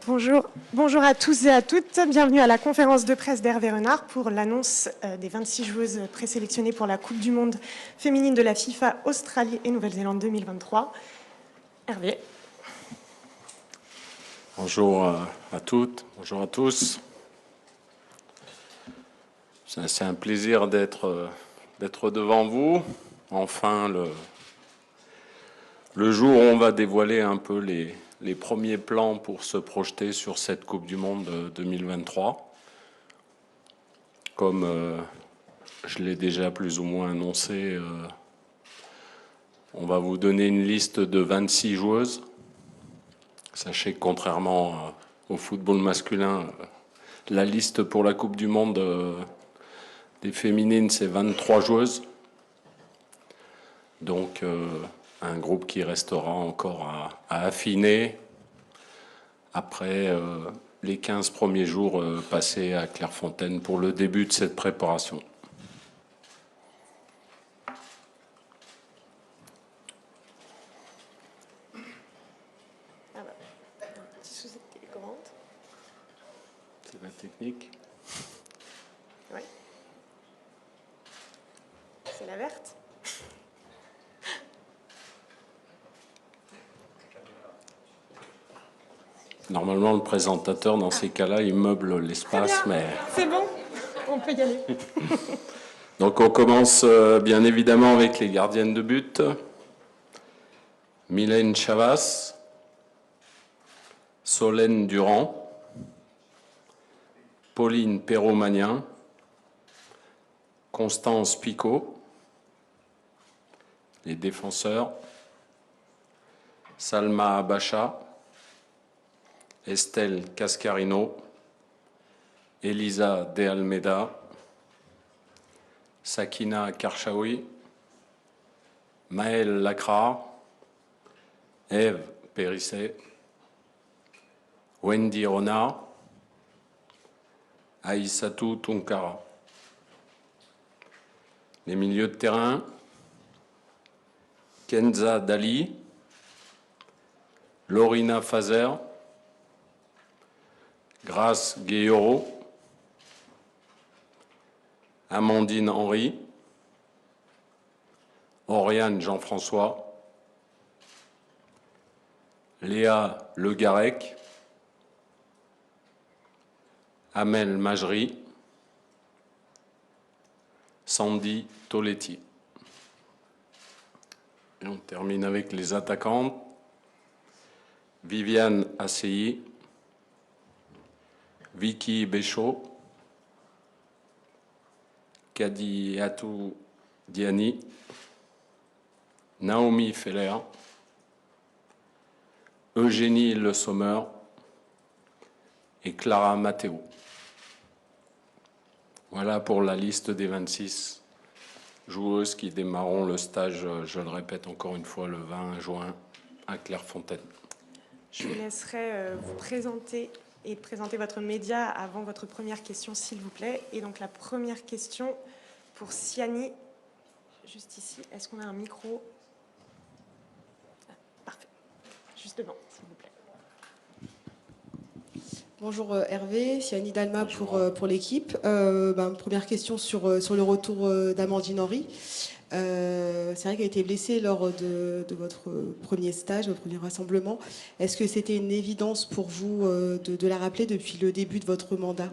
Bonjour à tous et à toutes. Bienvenue à la conférence de presse d'Hervé Renard pour l'annonce des 26 joueuses présélectionnées pour la Coupe du Monde féminine de la FIFA Australie et Nouvelle-Zélande 2023. Hervé. Bonjour à toutes, bonjour à tous. C'est un plaisir d'être devant vous. Enfin, le jour où on va dévoiler un peu les premiers plans pour se projeter sur cette Coupe du Monde 2023. Comme je l'ai déjà plus ou moins annoncé, on va vous donner une liste de 26 joueuses. Sachez que contrairement au football masculin, la liste pour la Coupe du Monde des féminines, c'est 23 joueuses. Donc un groupe qui restera encore à affiner après les 15 premiers jours passés à Clairefontaine pour le début de cette préparation. C'est la technique. Oui. C'est la verte. Normalement, le présentateur, dans ces cas-là, il meuble l'espace, mais... C'est bon, on peut y aller. Donc on commence bien évidemment avec les gardiennes de but. Mylène Chavas, Solène Durand, Pauline Perrault-Magnin, Constance Picot, les défenseurs, Salma Abacha, Estelle Cascarino, Elisa De Almeida, Sakina Karchaoui, Maëlle Lacra, Ève Périsset, Wendy Renard, Aïssatou Tunkara. Les milieux de terrain, Kenza Dali, Lorina Fazer, Grace Gueyoro, Amandine Henry, Oriane Jean-François, Léa Le Garec, Amel Majri, Sandy Toletti. Et on termine avec les attaquantes. Viviane Assey, Vicky Béchaud, Kadiatou Diani, Naomi Feller, Eugénie Le Sommer et Clara Matteo. Voilà pour la liste des 26 joueuses qui démarreront le stage, je le répète encore une fois, le 20 juin à Clairefontaine. Je vous laisserai vous présenter et présenter votre média avant votre première question, s'il vous plaît. Et donc la première question pour Siani, juste ici. Est-ce qu'on a un micro? Parfait. Juste devant, s'il vous plaît. Bonjour Hervé, Siani Dalma pour l'équipe. Première question sur le retour d'Amandine Henry. C'est vrai qu'elle a été blessée lors de votre premier stage, votre premier rassemblement. Est-ce que c'était une évidence pour vous de la rappeler depuis le début de votre mandat?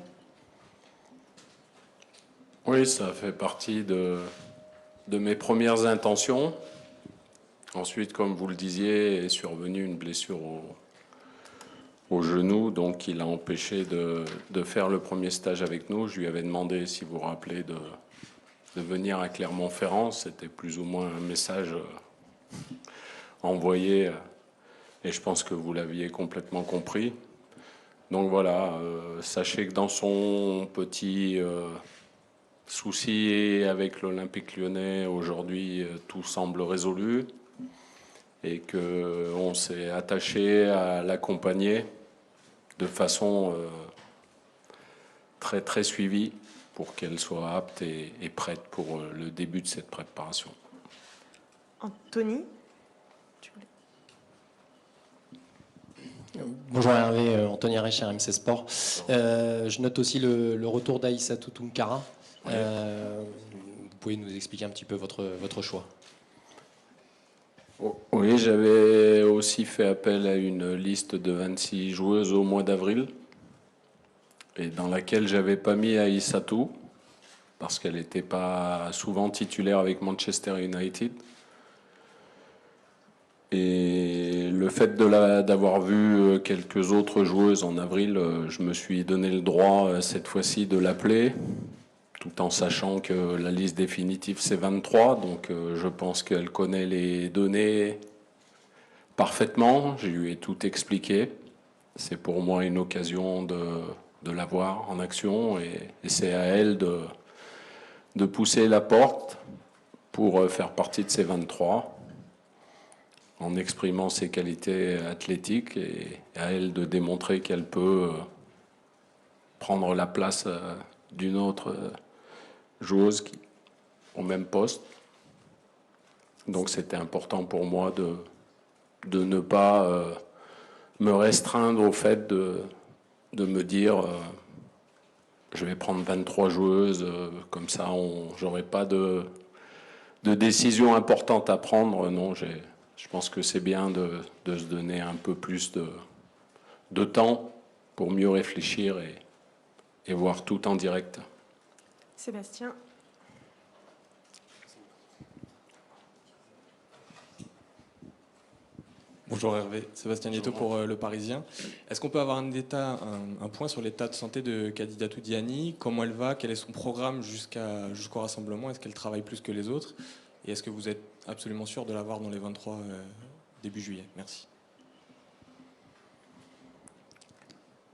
Oui, ça fait partie de mes premières intentions. Ensuite, comme vous le disiez, est survenue une blessure au genou, donc il a empêché de faire le premier stage avec nous. Je lui avais demandé, si vous vous rappelez, de venir à Clermont-Ferrand. C'était plus ou moins un message envoyé, et je pense que vous l'aviez complètement compris. Donc voilà, sachez que dans son petit souci avec l'Olympique Lyonnais, aujourd'hui, tout semble résolu et qu'on s'est attaché à l'accompagner de façon très très suivie pour qu'elle soit apte et prête pour le début de cette préparation. Anthony, tu voulais... Bonjour Hervé, Anthony Arèche, RMC Sport. Je note aussi le retour d'Aïssatou Tounkara. Oui. Vous pouvez nous expliquer un petit peu votre choix? Oui, j'avais aussi fait appel à une liste de 26 joueuses au mois d'avril, et dans laquelle j'avais pas mis Aïssatou, parce qu'elle n'était pas souvent titulaire avec Manchester United. Et le fait d'avoir vu quelques autres joueuses en avril, je me suis donné le droit cette fois-ci de l'appeler, tout en sachant que la liste définitive c'est 23, donc je pense qu'elle connaît les données parfaitement. Je lui ai tout expliqué. C'est pour moi une occasion de la voir en action, et c'est à elle de pousser la porte pour faire partie de ces 23. En exprimant ses qualités athlétiques, et à elle de démontrer qu'elle peut prendre la place d'une autre joueuse au même poste. Donc c'était important pour moi de ne pas me restreindre au fait de me dire je vais prendre 23 joueuses, comme ça j'aurai pas de décision importante à prendre. Non, je pense que c'est bien de se donner un peu plus de temps pour mieux réfléchir et voir tout en direct. Sébastien. Bonjour Hervé, Sébastien Nieto pour Le Parisien. Est-ce qu'on peut avoir un point sur l'état de santé de Khadijatou Diani? Comment elle va? Quel est son programme jusqu'au rassemblement? Est-ce qu'elle travaille plus que les autres? Et est-ce que vous êtes absolument sûr de l'avoir dans les 23 début juillet? Merci.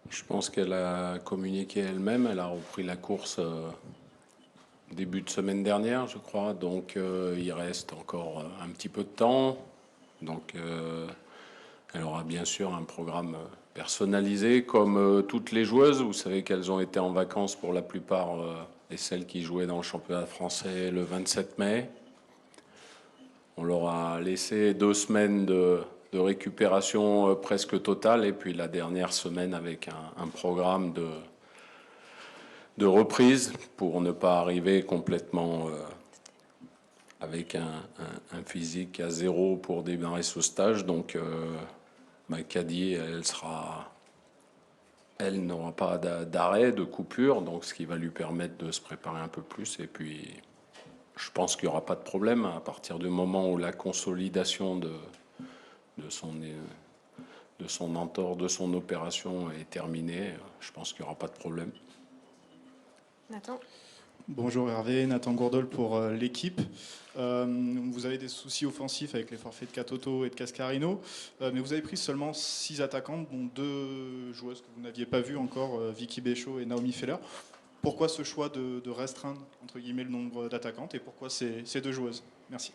Je pense qu'elle a communiqué elle-même. Elle a repris la course début de semaine dernière, je crois. Donc il reste encore un petit peu de temps. Donc elle aura bien sûr un programme personnalisé comme toutes les joueuses. Vous savez qu'elles ont été en vacances pour la plupart, et celles qui jouaient dans le championnat français le 27 mai. On leur a laissé 2 semaines de récupération presque totale, et puis la dernière semaine avec un programme de reprise pour ne pas arriver complètement avec un physique à zéro pour démarrer ce stage. Donc Kadi, elle n'aura pas d'arrêt, de coupure, donc ce qui va lui permettre de se préparer un peu plus. Et puis je pense qu'il n'y aura pas de problème à partir du moment où la consolidation de son entorse, de son opération est terminée. Je pense qu'il n'y aura pas de problème. Nathan. Bonjour Hervé, Nathan Gourdol pour l'équipe. Vous avez des soucis offensifs avec les forfaits de Katoto et de Cascarino, mais vous avez pris seulement 6 attaquantes, dont 2 joueuses que vous n'aviez pas vues encore, Vicky Béchaud et Naomi Feller. Pourquoi ce choix de restreindre entre guillemets le nombre d'attaquantes, et pourquoi ces 2 joueuses? Merci.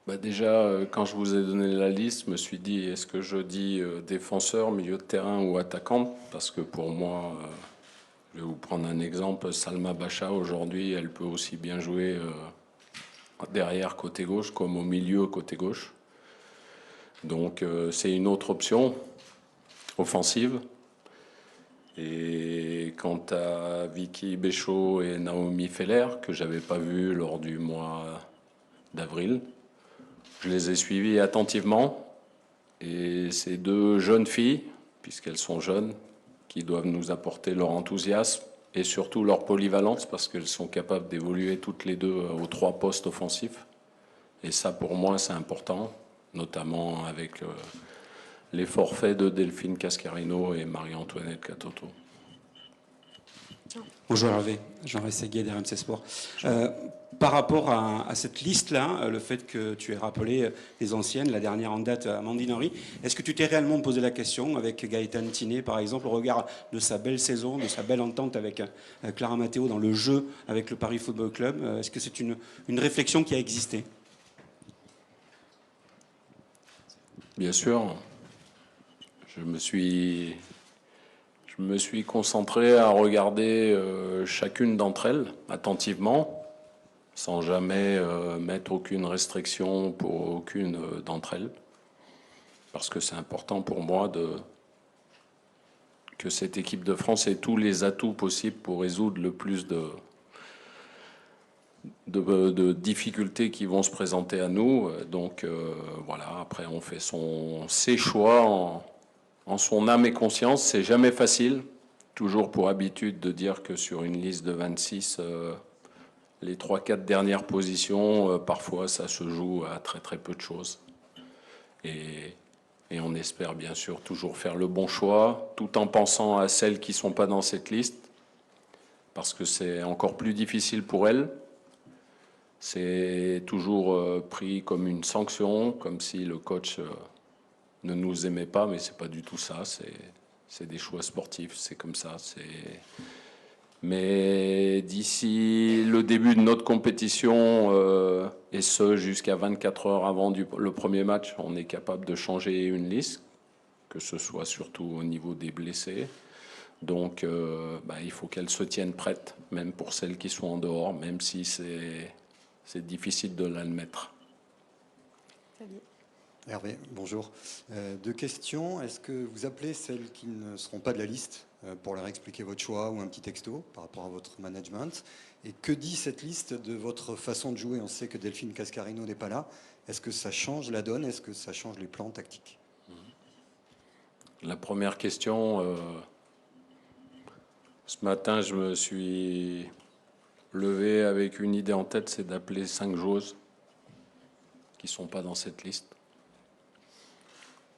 Déjà, quand je vous ai donné la liste, je me suis dit, est-ce que je dis défenseur, milieu de terrain ou attaquante? Parce que pour moi, je vais vous prendre un exemple, Salma Bacha, aujourd'hui, elle peut aussi bien jouer derrière côté gauche comme au milieu côté gauche. Donc c'est une autre option offensive. Et quant à Vicky Béchaud et Naomi Feller, que j'avais pas vu lors du mois d'avril, je les ai suivies attentivement, et ces 2 jeunes filles, puisqu'elles sont jeunes, qui doivent nous apporter leur enthousiasme et surtout leur polyvalence, parce qu'elles sont capables d'évoluer toutes les 2 aux 3 postes offensifs. Et ça, pour moi, c'est important, notamment avec les forfaits de Delphine Cascarino et Marie-Antoinette Katoto. Bonjour Hervé, Jean Rességuier d'RMC Sport. Par rapport à cette liste-là, le fait que tu aies rappelé les anciennes, la dernière en date, Amandine Henry, est-ce que tu t'es réellement posé la question avec Gaëtane Tiné, par exemple, au regard de sa belle saison, de sa belle entente avec Clara Matteo dans le jeu avec le Paris Football Club? Est-ce que c'est une réflexion qui a existé? Bien sûr, je me suis concentré à regarder chacune d'entre elles attentivement, sans jamais mettre aucune restriction pour aucune d'entre elles. parce que c'est important pour moi que cette équipe de France ait tous les atouts possibles pour résoudre le plus de difficultés qui vont se présenter à nous. Donc voilà, après on fait ses choix en son âme et conscience. C'est jamais facile, toujours pour habitude de dire que sur une liste de 26, les 3-4 dernières positions, parfois ça se joue à très très peu de choses. Et on espère bien sûr toujours faire le bon choix, tout en pensant à celles qui ne sont pas dans cette liste, parce que c'est encore plus difficile pour elles. C'est toujours pris comme une sanction, comme si le coach ne nous aimait pas, mais c'est pas du tout ça. C'est des choix sportifs, c'est comme ça. Mais d'ici le début de notre compétition, et ce jusqu'à 24 heures avant le premier match, on est capable de changer une liste, que ce soit surtout au niveau des blessés. Donc il faut qu'elles se tiennent prêtes, même pour celles qui sont en dehors, même si c'est difficile de l'admettre. Hervé, bonjour. 2 questions. Est-ce que vous appelez celles qui ne seront pas de la liste pour leur expliquer votre choix ou un petit texto par rapport à votre management? Et que dit cette liste de votre façon de jouer? On sait que Delphine Cascarino n'est pas là. Est-ce que ça change la donne? Est-ce que ça change les plans tactiques? La première question, ce matin, je me suis levé avec une idée en tête, c'est d'appeler 5 joueuses qui ne sont pas dans cette liste.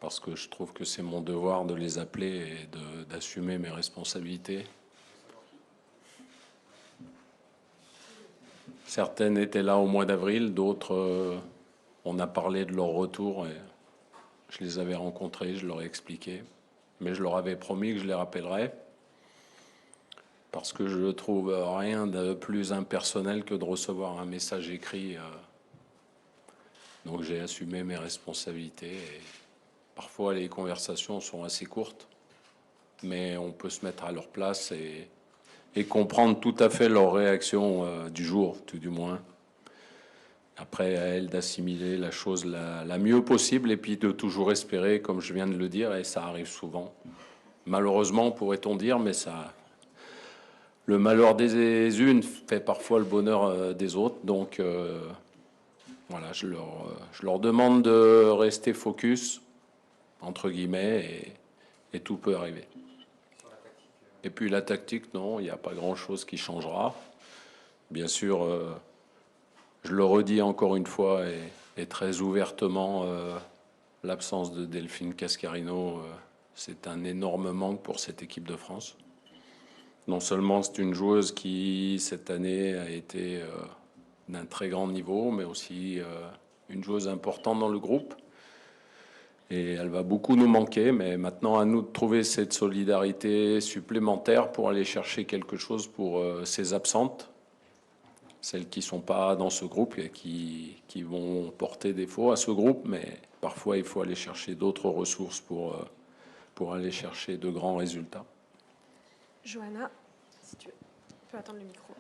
Parce que je trouve que c'est mon devoir de les appeler et d'assumer mes responsabilités. Certaines étaient là au mois d'avril, d'autres, on a parlé de leur retour et je les avais rencontrées, je leur ai expliqué. Mais je leur avais promis que je les rappellerais. Parce que je ne trouve rien de plus impersonnel que de recevoir un message écrit. Donc j'ai assumé mes responsabilités. Et parfois les conversations sont assez courtes, mais on peut se mettre à leur place et comprendre tout à fait leur réaction du jour, tout du moins. Après, à elle d'assimiler la chose la mieux possible et puis de toujours espérer, comme je viens de le dire, et ça arrive souvent. Malheureusement, pourrait-on dire, mais ça... Le malheur des unes fait parfois le bonheur des autres. Donc, voilà, je leur demande de rester focus, entre guillemets, et tout peut arriver. Et puis la tactique, non, il n'y a pas grand-chose qui changera. Bien sûr, je le redis encore une fois, et très ouvertement, l'absence de Delphine Cascarino, c'est un énorme manque pour cette équipe de France. Non seulement c'est une joueuse qui, cette année, a été d'un très grand niveau, mais aussi une joueuse importante dans le groupe. Et elle va beaucoup nous manquer, mais maintenant à nous de trouver cette solidarité supplémentaire pour aller chercher quelque chose pour ces absentes, celles qui ne sont pas dans ce groupe et qui vont porter défaut à ce groupe, mais parfois il faut aller chercher d'autres ressources pour aller chercher de grands résultats. Johanna, si tu peux attendre le micro.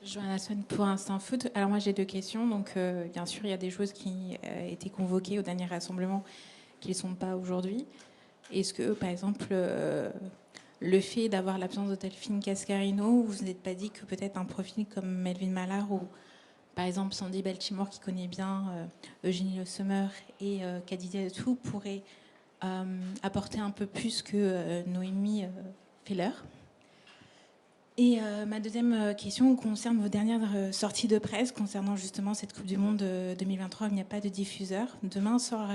Johanna Swan pour Instant Foot. Alors moi j'ai 2 questions. Donc bien sûr il y a des joueuses qui étaient convoquées au dernier rassemblement qui ne sont pas aujourd'hui. Est-ce que par exemple le fait d'avoir l'absence de Delphine Cascarino, vous vous n'êtes pas dit que peut-être un profil comme Melvin Mallard ou par exemple Sandy Baltimore qui connaît bien Eugénie Le Sommer et Khadija Atou pourrait apporter un peu plus que Noémie Feller? Et ma deuxième question concerne vos dernières sorties de presse concernant justement cette Coupe du Monde 2023 où il n'y a pas de diffuseur. Demain sort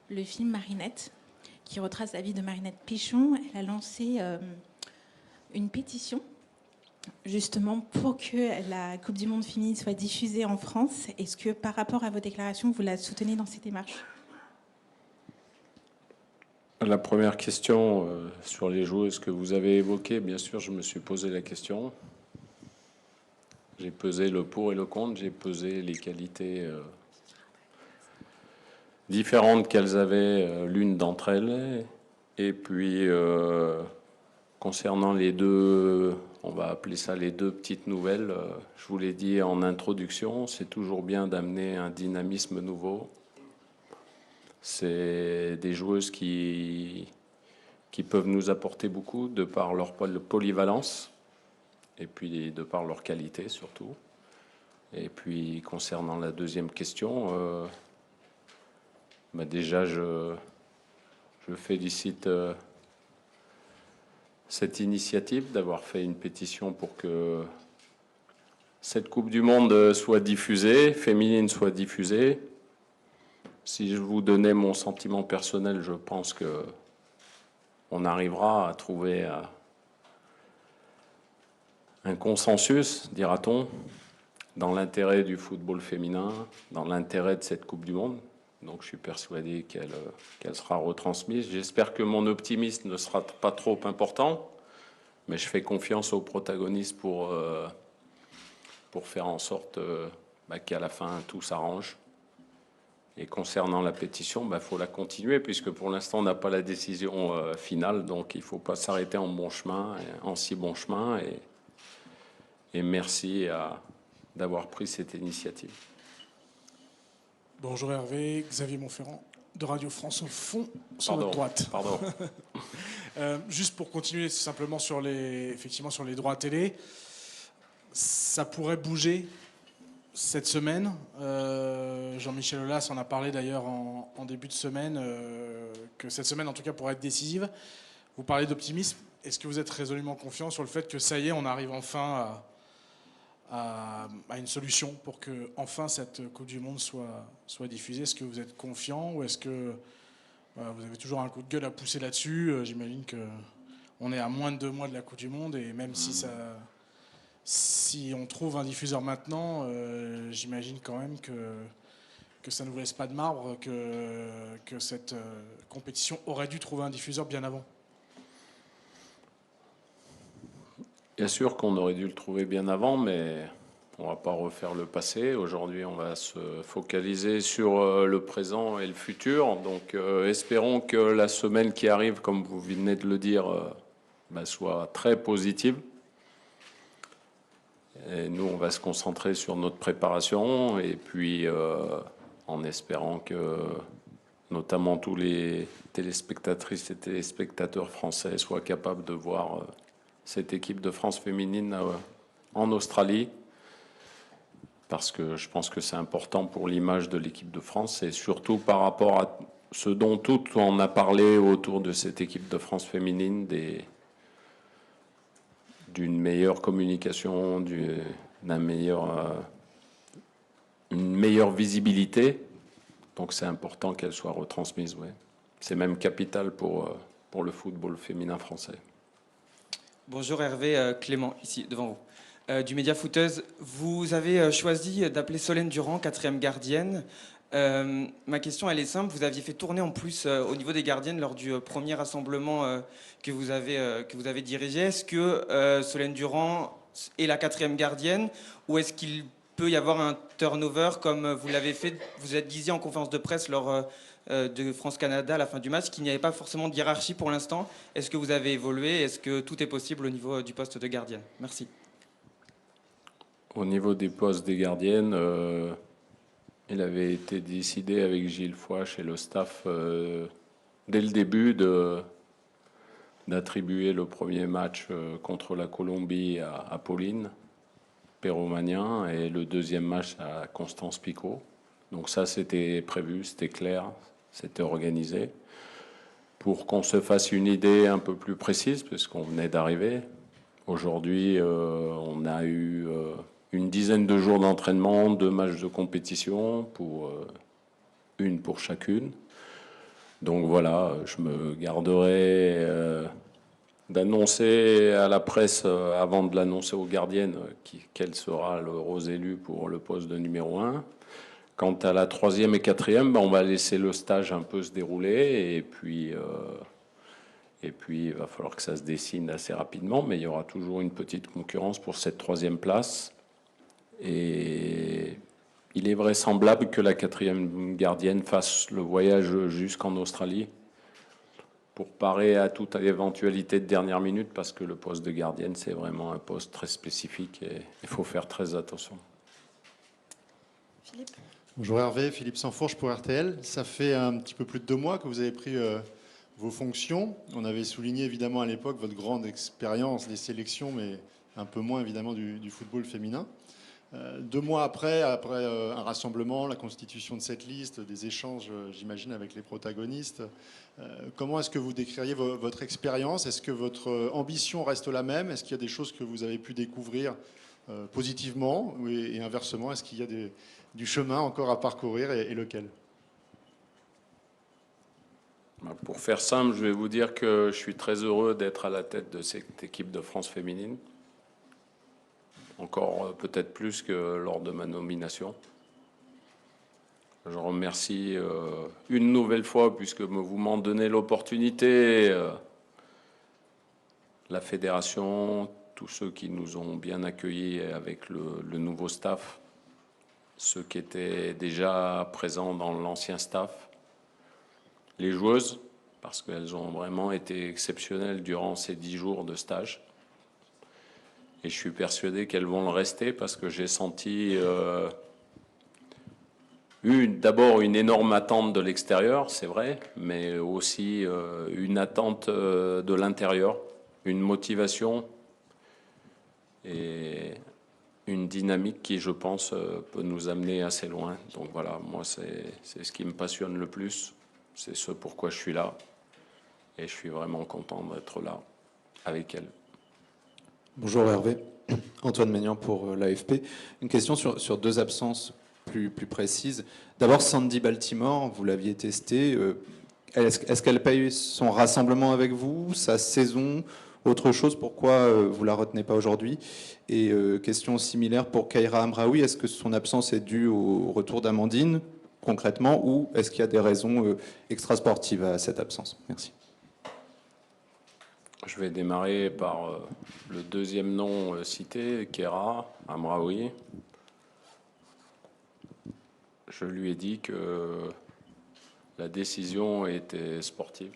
le film Marinette qui retrace la vie de Marinette Pichon. Elle a lancé une pétition justement pour que la Coupe du Monde féminine soit diffusée en France. Est-ce que par rapport à vos déclarations, vous la soutenez dans ces démarches? La première question sur les joueuses que vous avez évoquées, bien sûr, je me suis posé la question. J'ai pesé le pour et le contre, j'ai pesé les qualités différentes qu'elles avaient, l'une d'entre elles. Et puis, concernant les deux, on va appeler ça les 2 petites nouvelles, je vous l'ai dit en introduction, c'est toujours bien d'amener un dynamisme nouveau. C'est des joueuses qui peuvent nous apporter beaucoup de par leur polyvalence et puis de par leur qualité surtout. Et puis concernant la deuxième question, déjà je félicite cette initiative d'avoir fait une pétition pour que cette Coupe du Monde soit diffusée, féminine soit diffusée. Si je vous donnais mon sentiment personnel, je pense que on arrivera à trouver un consensus, dira-t-on, dans l'intérêt du football féminin, dans l'intérêt de cette Coupe du Monde. Donc je suis persuadé qu'elle sera retransmise. J'espère que mon optimisme ne sera pas trop important, mais je fais confiance aux protagonistes pour faire en sorte qu'à la fin tout s'arrange. Et concernant la pétition, faut la continuer, puisque pour l'instant on n'a pas la décision finale, donc il ne faut pas s'arrêter en bon chemin, en si bon chemin. Et merci d'avoir pris cette initiative. Bonjour Hervé, Xavier Montferrand de Radio France au fond, sur votre droite. Pardon. Juste pour continuer simplement sur les droits télé, ça pourrait bouger cette semaine. Jean-Michel Aulas en a parlé d'ailleurs en début de semaine, que cette semaine en tout cas pourrait être décisive. Vous parlez d'optimisme. Est-ce que vous êtes résolument confiant sur le fait que ça y est, on arrive enfin à une solution pour que enfin cette Coupe du Monde soit diffusée? Est-ce que vous êtes confiant ou est-ce que vous avez toujours un coup de gueule à pousser là-dessus? J'imagine qu'on est à moins de 2 mois de la Coupe du Monde et même si on trouve un diffuseur maintenant, j'imagine quand même que ça ne vous laisse pas de marbre, que cette compétition aurait dû trouver un diffuseur bien avant. Bien sûr qu'on aurait dû le trouver bien avant, mais on ne va pas refaire le passé. Aujourd'hui, on va se focaliser sur le présent et le futur. Donc, espérons que la semaine qui arrive, comme vous venez de le dire, soit très positive. Et nous, on va se concentrer sur notre préparation et puis en espérant que notamment tous les téléspectatrices et téléspectateurs français soient capables de voir cette équipe de France féminine en Australie, parce que je pense que c'est important pour l'image de l'équipe de France et surtout par rapport à ce dont tout on a parlé autour de cette équipe de France féminine, d'une meilleure communication, une meilleure visibilité. Donc c'est important qu'elle soit retransmise. Ouais. C'est même capital pour le football féminin français. Bonjour Hervé, Clément, ici devant vous. Du Média Footeuse, vous avez choisi d'appeler Solène Durand 4e gardienne. Ma question elle est simple, vous aviez fait tourner en plus au niveau des gardiennes lors du premier rassemblement que vous avez dirigé. Est-ce que Solène Durand est la 4e gardienne ou est-ce qu'il peut y avoir un turnover comme vous l'avez fait, vous êtes disiez en conférence de presse lors de France-Canada à la fin du match qu'il n'y avait pas forcément de hiérarchie pour l'instant. Est-ce que vous avez évolué? Est-ce que tout est possible au niveau du poste de gardienne? Merci. Au niveau des postes des gardiennes, il avait été décidé avec Gilles Fouache et le staff dès le début d'attribuer le premier match contre la Colombie à Pauline Perromagnin et le deuxième match à Constance Picot. Donc ça, c'était prévu, c'était clair, c'était organisé. Pour qu'on se fasse une idée un peu plus précise, puisqu'on venait d'arriver, aujourd'hui, on a eu une dizaine de jours d'entraînement, 2 matchs de compétition, une pour chacune. Donc voilà, je me garderai d'annoncer à la presse, avant de l'annoncer aux gardiennes, quel sera le rose élu pour le poste de numéro 1. Quant à la 3e et 4e, on va laisser le stage un peu se dérouler et puis il va falloir que ça se dessine assez rapidement, mais il y aura toujours une petite concurrence pour cette 3e place. Et il est vraisemblable que la 4e gardienne fasse le voyage jusqu'en Australie pour parer à toute éventualité de dernière minute, parce que le poste de gardienne, c'est vraiment un poste très spécifique et il faut faire très attention. Philippe ? Bonjour Hervé, Philippe Sansfourche pour RTL. Ça fait un petit peu plus de 2 mois que vous avez pris vos fonctions. On avait souligné évidemment à l'époque votre grande expérience des sélections, mais un peu moins évidemment du football féminin. 2 mois après un rassemblement, la constitution de cette liste, des échanges, j'imagine, avec les protagonistes, comment est-ce que vous décririez votre expérience? Est-ce que votre ambition reste la même? Est-ce qu'il y a des choses que vous avez pu découvrir positivement? Et inversement, est-ce qu'il y a du chemin encore à parcourir et lequel? Pour faire simple, je vais vous dire que je suis très heureux d'être à la tête de cette équipe de France féminine. Encore peut-être plus que lors de ma nomination. Je remercie une nouvelle fois, puisque vous m'en donnez l'opportunité, la fédération, tous ceux qui nous ont bien accueillis avec le nouveau staff, ceux qui étaient déjà présents dans l'ancien staff, les joueuses, parce qu'elles ont vraiment été exceptionnelles durant ces 10 jours de stage. Et je suis persuadé qu'elles vont le rester parce que j'ai senti d'abord une énorme attente de l'extérieur, c'est vrai, mais aussi une attente de l'intérieur, une motivation et une dynamique qui, je pense, peut nous amener assez loin. Donc voilà, moi, c'est ce qui me passionne le plus, c'est ce pourquoi je suis là. Et je suis vraiment content d'être là avec elles. Bonjour Hervé, Antoine Maignan pour l'AFP. Une question sur 2 absences plus précises. D'abord, Sandy Baltimore, vous l'aviez testée. Est-ce qu'elle paye son rassemblement avec vous, sa saison, autre chose? Pourquoi vous la retenez pas aujourd'hui? Et question similaire pour Kaira Amraoui, est-ce que son absence est due au retour d'Amandine, concrètement, ou est-ce qu'il y a des raisons extrasportives à cette absence? Merci. Je vais démarrer par le deuxième nom cité, Kaira Amraoui. Je lui ai dit que la décision était sportive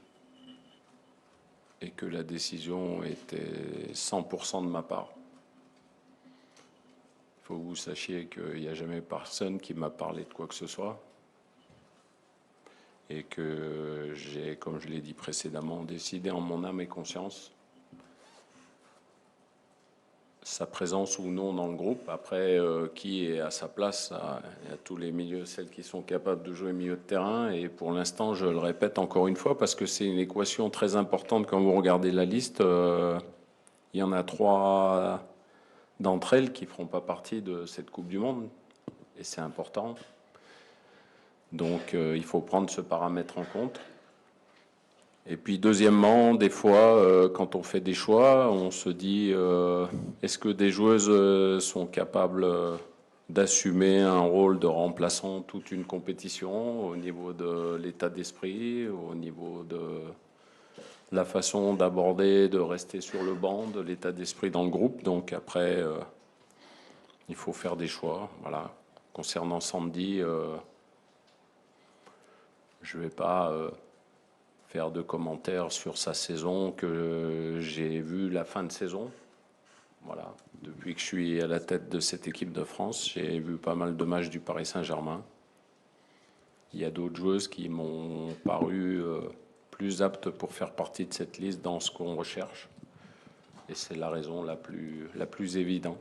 et que la décision était 100% de ma part. Il faut que vous sachiez qu'il n'y a jamais personne qui m'a parlé de quoi que ce soit. Et que j'ai, comme je l'ai dit précédemment, décidé en mon âme et conscience sa présence ou non dans le groupe. Après, qui est à sa place, il y a tous les milieux, celles qui sont capables de jouer milieu de terrain. Et pour l'instant, je le répète encore une fois, parce que c'est une équation très importante quand vous regardez la liste. Il y en a 3 d'entre elles qui ne feront pas partie de cette Coupe du Monde. Et c'est important. Donc il faut prendre ce paramètre en compte. Et puis deuxièmement, des fois, quand on fait des choix, on se dit est-ce que des joueuses sont capables d'assumer un rôle de remplaçant toute une compétition au niveau de l'état d'esprit, au niveau de la façon d'aborder, de rester sur le banc, de l'état d'esprit dans le groupe. Donc après, il faut faire des choix. Voilà. Concernant Sandy, je ne vais pas faire de commentaires sur sa saison, que j'ai vu la fin de saison. Voilà. Depuis que je suis à la tête de cette équipe de France, j'ai vu pas mal de matchs du Paris Saint-Germain. Il y a d'autres joueuses qui m'ont paru plus aptes pour faire partie de cette liste dans ce qu'on recherche. Et c'est la raison la plus évidente.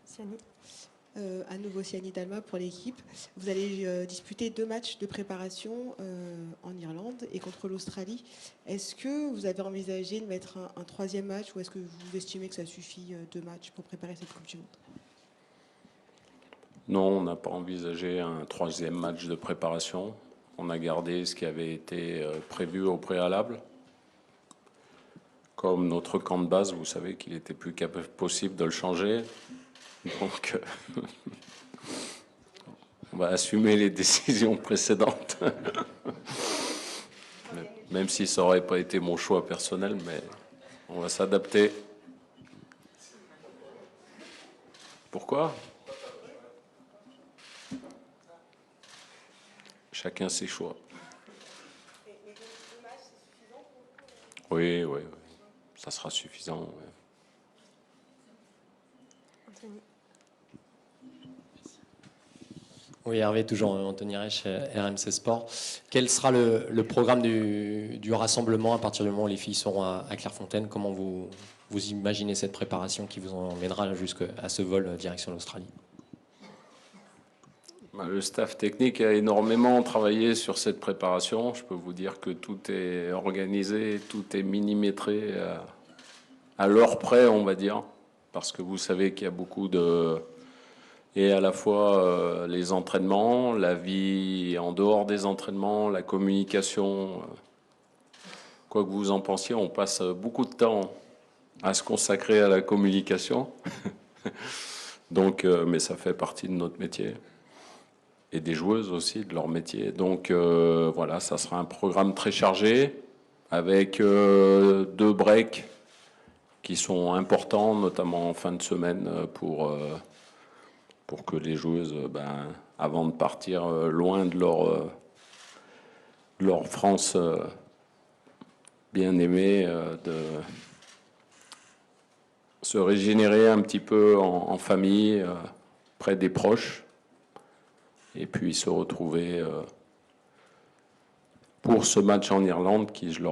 Siani. À nouveau Siani Dalma pour l'équipe. Vous allez disputer 2 matchs de préparation en Irlande et contre l'Australie. Est-ce que vous avez envisagé de mettre un 3e match, ou est-ce que vous estimez que ça suffit 2 matchs pour préparer cette Coupe du Monde? Non, on n'a pas envisagé un 3e match de préparation. On a gardé ce qui avait été prévu au préalable. Comme notre camp de base, vous savez qu'il était plus possible de le changer. Donc, on va assumer les décisions précédentes. Même si ça n'aurait pas été mon choix personnel, mais on va s'adapter. Pourquoi? Chacun ses choix. Oui, ça sera suffisant. Oui. Oui, Hervé, toujours Anthony Reich, RMC Sport. Quel sera le programme du rassemblement à partir du moment où les filles seront à Clairefontaine? Comment vous imaginez cette préparation qui vous emmènera jusqu'à ce vol direction l'Australie? Le staff technique a énormément travaillé sur cette préparation. Je peux vous dire que tout est organisé, tout est millimétré à l'heure près, on va dire, parce que vous savez qu'il y a beaucoup de... Et à la fois les entraînements, la vie en dehors des entraînements, la communication. Quoi que vous en pensiez, on passe beaucoup de temps à se consacrer à la communication. Donc, mais ça fait partie de notre métier. Et des joueuses aussi, de leur métier. Donc voilà, ça sera un programme très chargé, avec 2 breaks qui sont importants, notamment en fin de semaine, pour que les joueuses, avant de partir loin de leur France bien aimée, de se régénérer un petit peu en famille, près des proches, et puis se retrouver pour ce match en Irlande qui, je le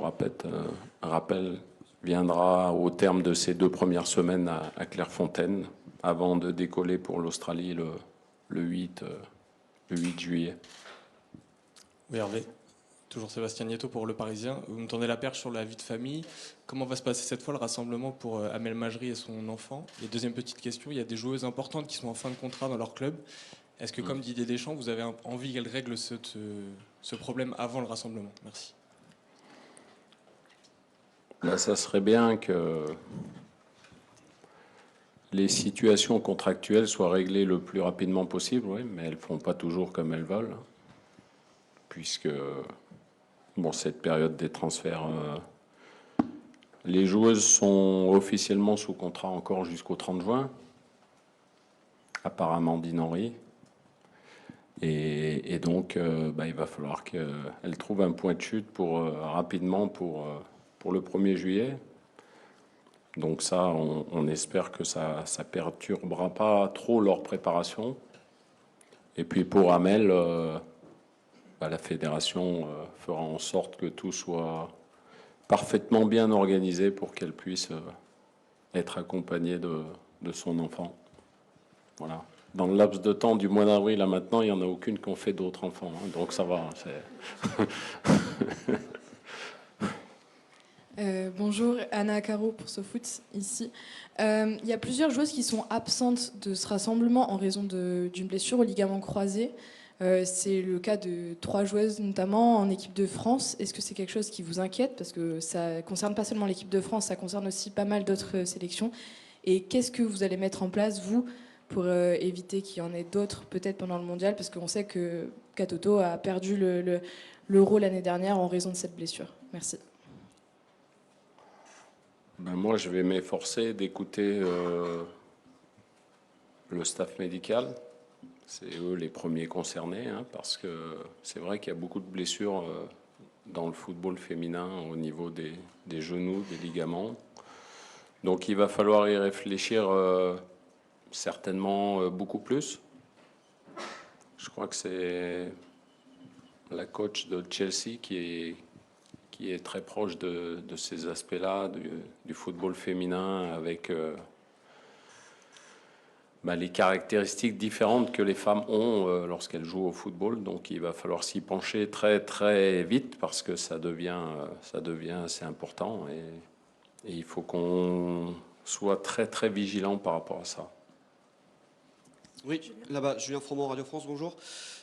rappelle, viendra au terme de ces 2 premières semaines à Clairefontaine, avant de décoller pour l'Australie le 8 juillet. Oui, Hervé, toujours Sébastien Nieto pour Le Parisien. Vous me tendez la perche sur la vie de famille. Comment va se passer cette fois le rassemblement pour Amel Majri et son enfant? Et deuxième petite question, il y a des joueuses importantes qui sont en fin de contrat dans leur club. Est-ce que, comme Didier Deschamps, vous avez envie qu'elles règlent ce problème avant le rassemblement? Merci. Ça serait bien que les situations contractuelles soient réglées le plus rapidement possible, oui, mais elles ne font pas toujours comme elles veulent, puisque cette période des transferts, les joueuses sont officiellement sous contrat encore jusqu'au 30 juin, à part Amandine Henry. Et donc, il va falloir qu'elle trouve un point de chute rapidement pour le 1er juillet. Donc ça, on espère que ça perturbera pas trop leur préparation. Et puis pour Amel, la fédération fera en sorte que tout soit parfaitement bien organisé pour qu'elle puisse être accompagnée de son enfant. Voilà. Dans le laps de temps du mois d'avril à maintenant, il n'y en a aucune qui ont fait d'autres enfants. Donc ça va. Bonjour, Anna Caro pour SoFoot ici. Il y a plusieurs joueuses qui sont absentes de ce rassemblement en raison d'une blessure au ligament croisé. C'est le cas de 3 joueuses notamment en équipe de France. Est-ce que c'est quelque chose qui vous inquiète? Parce que ça ne concerne pas seulement l'équipe de France, ça concerne aussi pas mal d'autres sélections. Et qu'est-ce que vous allez mettre en place, vous, pour éviter qu'il y en ait d'autres peut-être pendant le mondial? Parce qu'on sait que Katoto a perdu l'Euro l'année dernière en raison de cette blessure. Merci. Moi, je vais m'efforcer d'écouter le staff médical. C'est eux les premiers concernés, parce que c'est vrai qu'il y a beaucoup de blessures dans le football féminin au niveau des genoux, des ligaments. Donc il va falloir y réfléchir certainement beaucoup plus. Je crois que c'est la coach de Chelsea qui est très proche de ces aspects-là du football féminin, avec les caractéristiques différentes que les femmes ont lorsqu'elles jouent au football. Donc il va falloir s'y pencher très très vite, parce que ça devient assez important, et il faut qu'on soit très très vigilant par rapport à ça. Oui, là-bas, Julien Froment, Radio France, bonjour.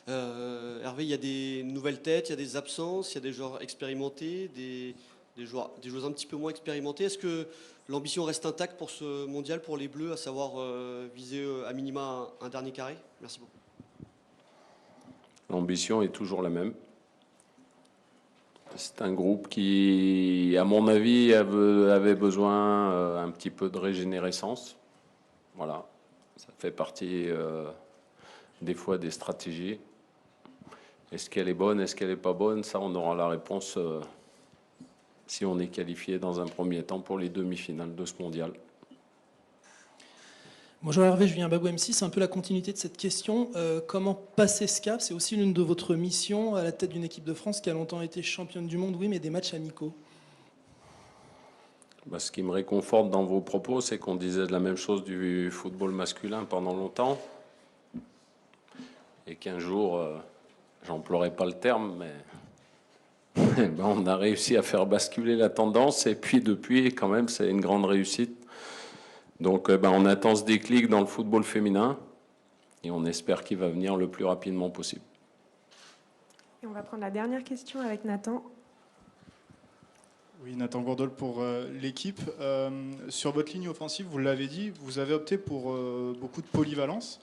Hervé, il y a des nouvelles têtes, il y a des absences, il y a des joueurs expérimentés, des joueurs un petit peu moins expérimentés. Est-ce que l'ambition reste intacte pour ce mondial, pour les Bleus, à savoir viser à minima un dernier carré? Merci beaucoup. L'ambition est toujours la même. C'est un groupe qui, à mon avis, avait besoin un petit peu de régénérescence. Voilà. Ça fait partie des fois des stratégies. Est-ce qu'elle est bonne, est-ce qu'elle n'est pas bonne? Ça, on aura la réponse si on est qualifié dans un premier temps pour les demi-finales de ce mondial. Bonjour Hervé, Julien Babou M6, c'est un peu la continuité de cette question. Comment passer ce cap? C'est aussi l'une de votre missions à la tête d'une équipe de France qui a longtemps été championne du monde, oui, mais des matchs amicaux. Ce qui me réconforte dans vos propos, c'est qu'on disait la même chose du football masculin pendant longtemps. Et qu'un jour, j'emploierai pas le terme, mais on a réussi à faire basculer la tendance. Et puis depuis, quand même, c'est une grande réussite. Donc on attend ce déclic dans le football féminin et on espère qu'il va venir le plus rapidement possible. Et on va prendre la dernière question avec Nathan. Oui, Nathan Gourdol pour l'équipe. Sur votre ligne offensive, vous l'avez dit, vous avez opté pour beaucoup de polyvalence.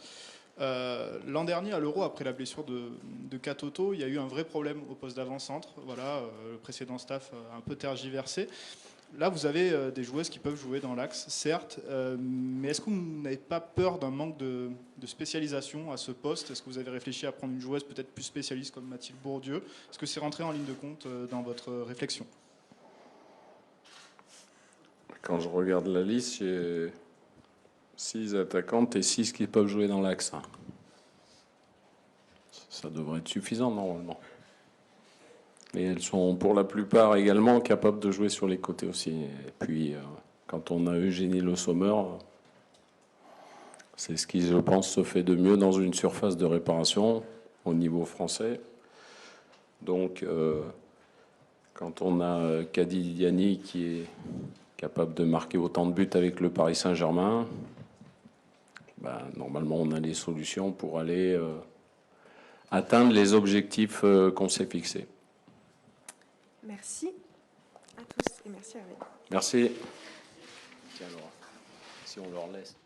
L'an dernier, à l'Euro, après la blessure de Katoto, il y a eu un vrai problème au poste d'avant-centre. Voilà, le précédent staff a un peu tergiversé. Là, vous avez des joueuses qui peuvent jouer dans l'axe, certes, mais est-ce que vous n'avez pas peur d'un manque de spécialisation à ce poste? Est-ce que vous avez réfléchi à prendre une joueuse peut-être plus spécialiste comme Mathilde Bourdieu? Est-ce que c'est rentré en ligne de compte dans votre réflexion? Quand je regarde la liste, j'ai 6 attaquantes et 6 qui peuvent jouer dans l'axe. Ça devrait être suffisant normalement. Et elles sont pour la plupart également capables de jouer sur les côtés aussi. Et puis, quand on a Eugénie Le Sommer, c'est ce qui, je pense, se fait de mieux dans une surface de réparation au niveau français. Donc, quand on a Kadi Diani qui est capable de marquer autant de buts avec le Paris Saint-Germain, normalement, on a les solutions pour aller atteindre les objectifs qu'on s'est fixés. Merci à tous et merci à vous. Merci. Tiens, Laura, si on leur laisse.